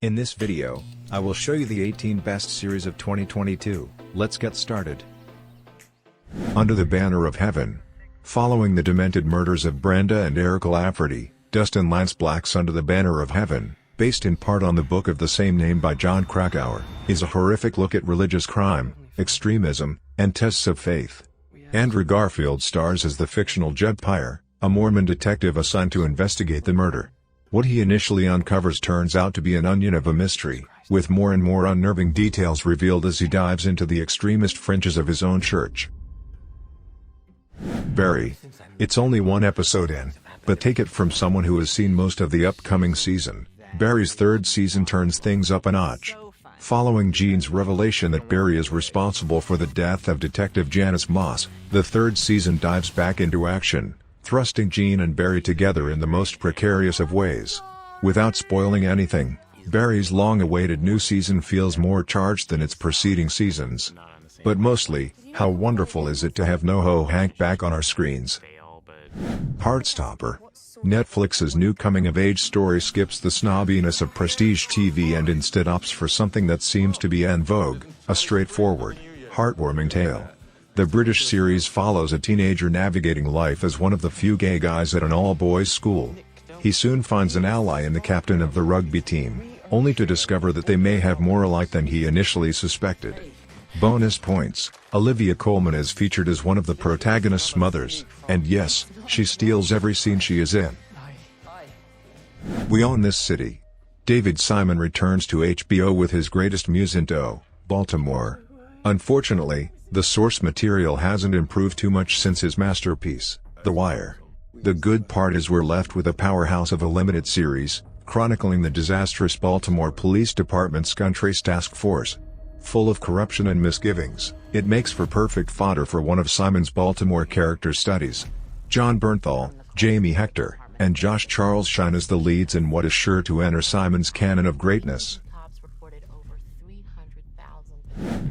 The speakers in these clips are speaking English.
In this video, I will show you the 18 best series of 2022. Let's get started. Under the Banner of Heaven. Following the demented murders of Brenda and Erica Lafferty, Dustin Lance Black's Under the Banner of Heaven, based in part on the book of the same name by John Krakauer, is a horrific look at religious crime, extremism, and tests of faith. Andrew Garfield stars as the fictional Judd Pryor, a Mormon detective assigned to investigate the murder. What he initially uncovers turns out to be an onion of a mystery, with more and more unnerving details revealed as he dives into the extremist fringes of his own church. Barry. It's only one episode in, but take it from someone who has seen most of the upcoming season. Barry's third season turns things up a notch. Following Gene's revelation that Barry is responsible for the death of Detective Janice Moss, the third season dives back into action, thrusting Gene and Barry together in the most precarious of ways. Without spoiling anything, Barry's long-awaited new season feels more charged than its preceding seasons. But mostly, how wonderful is it to have NoHo Hank back on our screens. Heartstopper. Netflix's new coming-of-age story skips the snobbiness of prestige TV and instead opts for something that seems to be en vogue, a straightforward, heartwarming tale. The British series follows a teenager navigating life as one of the few gay guys at an all-boys school. He soon finds an ally in the captain of the rugby team, only to discover that they may have more alike than he initially suspected. Bonus points: Olivia Colman is featured as one of the protagonist's mothers, and yes, she steals every scene she is in. We Own This City. David Simon returns to HBO with his greatest muse in tow, Baltimore. Unfortunately, the source material hasn't improved too much since his masterpiece, The Wire. The good part is we're left with a powerhouse of a limited series, chronicling the disastrous Baltimore Police Department's gun trace task force. Full of corruption and misgivings, it makes for perfect fodder for one of Simon's Baltimore character studies. John Bernthal, Jamie Hector, and Josh Charles shine as the leads in what is sure to enter Simon's canon of greatness.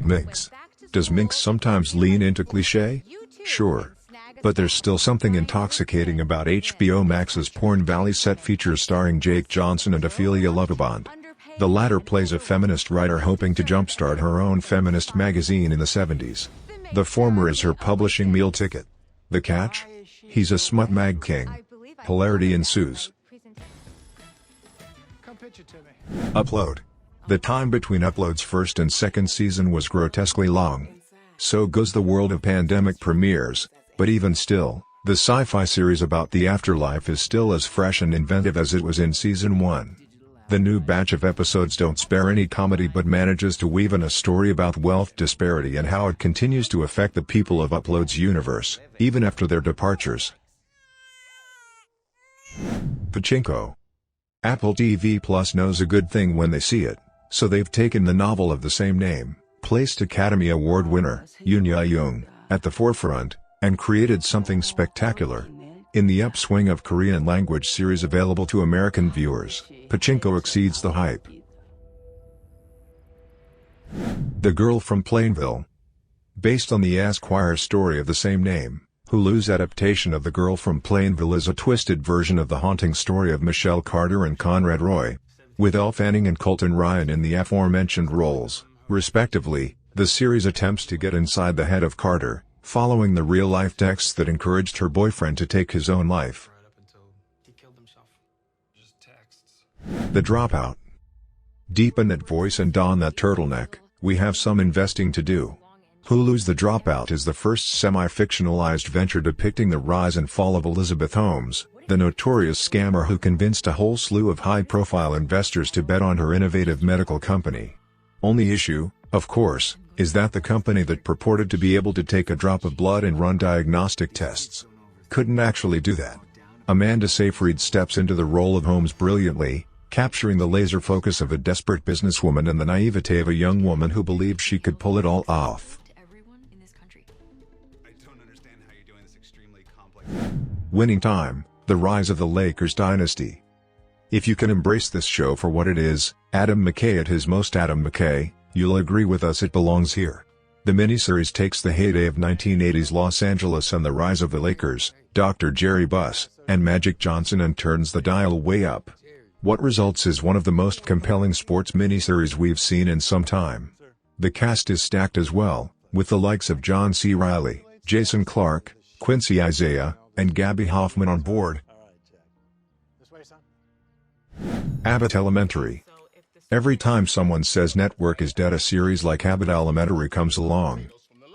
Minx. Does Minx sometimes lean into cliché? Sure. But there's still something intoxicating about HBO Max's Porn Valley set features starring Jake Johnson and Ophelia Lovibond. The latter plays a feminist writer hoping to jumpstart her own feminist magazine in the 70s. The former is her publishing meal ticket. The catch? He's a smut mag king. Hilarity ensues. Upload. The time between Upload's first and second season was grotesquely long. So goes the world of pandemic premieres, but even still, the sci-fi series about the afterlife is still as fresh and inventive as it was in season 1. The new batch of episodes don't spare any comedy but manages to weave in a story about wealth disparity and how it continues to affect the people of Upload's universe, even after their departures. Pachinko. Apple TV Plus knows a good thing when they see it, so they've taken the novel of the same name, placed Academy Award winner, Yoon Ya-young, at the forefront, and created something spectacular. In the upswing of Korean language series available to American viewers, Pachinko exceeds the hype. The Girl from Plainville. Based on the Esquire story of the same name, Hulu's adaptation of The Girl from Plainville is a twisted version of the haunting story of Michelle Carter and Conrad Roy. With Elle Fanning and Colton Ryan in the aforementioned roles, respectively, the series attempts to get inside the head of Carter, following the real-life texts that encouraged her boyfriend to take his own life. The Dropout. Deepen that voice and don that turtleneck, we have some investing to do. Hulu's The Dropout is the first semi-fictionalized venture depicting the rise and fall of Elizabeth Holmes, the notorious scammer who convinced a whole slew of high-profile investors to bet on her innovative medical company. Only issue, of course, is that the company that purported to be able to take a drop of blood and run diagnostic tests couldn't actually do that. Amanda Seyfried steps into the role of Holmes brilliantly, capturing the laser focus of a desperate businesswoman and the naivete of a young woman who believed she could pull it all off. Winning Time. The Rise of the Lakers Dynasty. If you can embrace this show for what it is, Adam McKay at his most Adam McKay, you'll agree with us it belongs here. The miniseries takes the heyday of 1980s Los Angeles and the rise of the Lakers, Dr. Jerry Buss, and Magic Johnson and turns the dial way up. What results is one of the most compelling sports miniseries we've seen in some time. The cast is stacked as well, with the likes of John C. Reilly, Jason Clarke, Quincy Isaiah, and Gabby Hoffman on board. Abbott Elementary. Every time someone says network is dead, a series like Abbott Elementary comes along.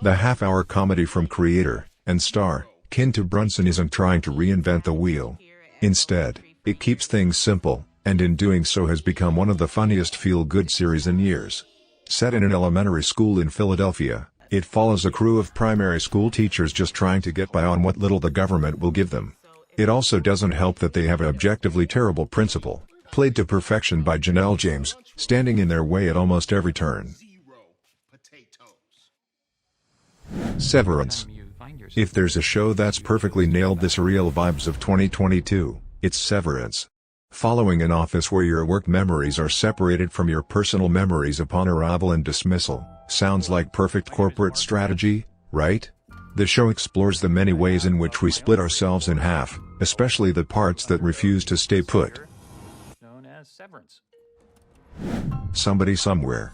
The half-hour comedy from creator and star Quinta Brunson isn't trying to reinvent the wheel. Instead, it keeps things simple, and in doing so has become one of the funniest feel-good series in years. Set in an elementary school in Philadelphia, it follows a crew of primary school teachers just trying to get by on what little the government will give them. It also doesn't help that they have an objectively terrible principal, played to perfection by Janelle James, standing in their way at almost every turn. Severance. If there's a show that's perfectly nailed the surreal vibes of 2022, it's Severance. Following an office where your work memories are separated from your personal memories upon arrival and dismissal, sounds like perfect corporate strategy, right? The show explores the many ways in which we split ourselves in half, especially the parts that refuse to stay put. Known as Severance. Somebody somewhere.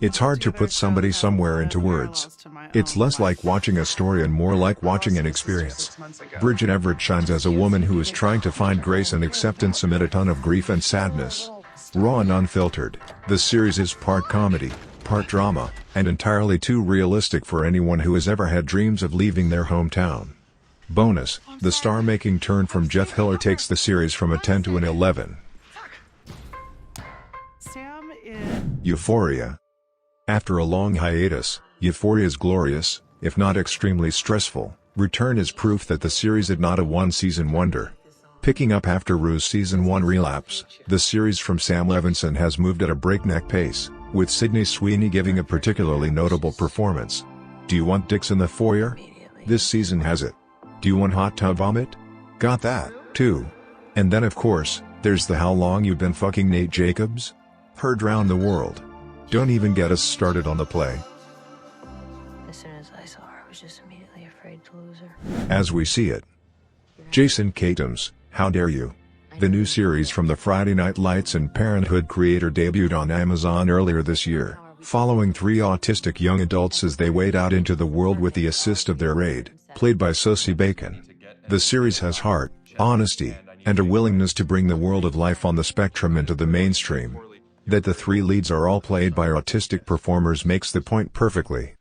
It's hard to put somebody somewhere into words. It's less like watching a story and more like watching an experience. Bridget Everett shines as a woman who is trying to find grace and acceptance amid a ton of grief and sadness. Raw and unfiltered, the series is part comedy, part drama, and entirely too realistic for anyone who has ever had dreams of leaving their hometown. Bonus, the star-making turn from Jeff Hiller takes the series from a 10 to an 11. Euphoria. After a long hiatus, Euphoria's glorious, if not extremely stressful, return is proof that the series is not a one-season wonder. Picking up after Rue's season 1 relapse, the series from Sam Levinson has moved at a breakneck pace, with Sydney Sweeney giving a particularly notable performance. Do you want dicks in the foyer? This season has it. Do you want hot tub vomit? Got that, too. And then of course, there's the how long you been fucking Nate Jacobs? Heard round the world. Don't even get us started on the play. As soon as I saw her, I was just immediately afraid to lose her. As we see it. Jason Katims, How Dare You? The new series from the Friday Night Lights and Parenthood creator debuted on Amazon earlier this year, following 3 autistic young adults as they wade out into the world with the assist of their aide, played by Sosie Bacon. The series has heart, honesty, and a willingness to bring the world of life on the spectrum into the mainstream. That the 3 leads are all played by autistic performers makes the point perfectly.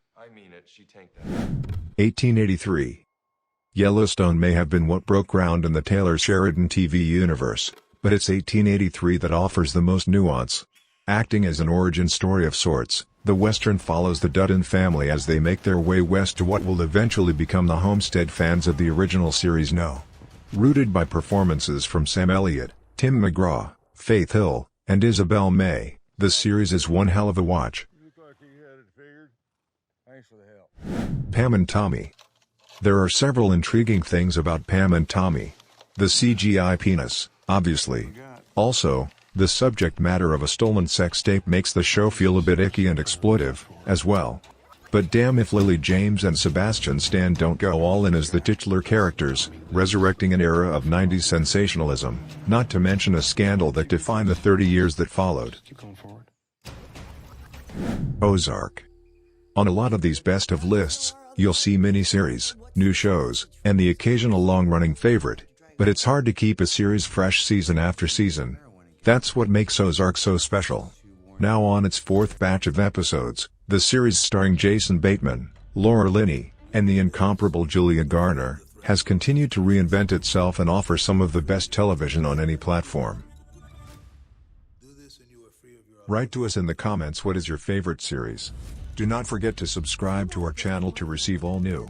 1883. Yellowstone may have been what broke ground in the Taylor Sheridan TV universe, but it's 1883 that offers the most nuance. Acting as an origin story of sorts, the Western follows the Dutton family as they make their way west to what will eventually become the homestead fans of the original series know. Rooted by performances from Sam Elliott, Tim McGraw, Faith Hill, and Isabel May, the series is one hell of a watch. Pam and Tommy. There are several intriguing things about Pam and Tommy. The CGI penis, obviously. Also, the subject matter of a stolen sex tape makes the show feel a bit icky and exploitive, as well. But damn if Lily James and Sebastian Stan don't go all in as the titular characters, resurrecting an era of 90s sensationalism, not to mention a scandal that defined the 30 years that followed. Ozark. On a lot of these best of lists, you'll see miniseries, new shows, and the occasional long-running favorite, but it's hard to keep a series fresh season after season. That's what makes Ozark so special. Now on its 4th batch of episodes, the series starring Jason Bateman, Laura Linney, and the incomparable Julia Garner, has continued to reinvent itself and offer some of the best television on any platform. Write to us in the comments what is your favorite series. Do not forget to subscribe to our channel to receive all new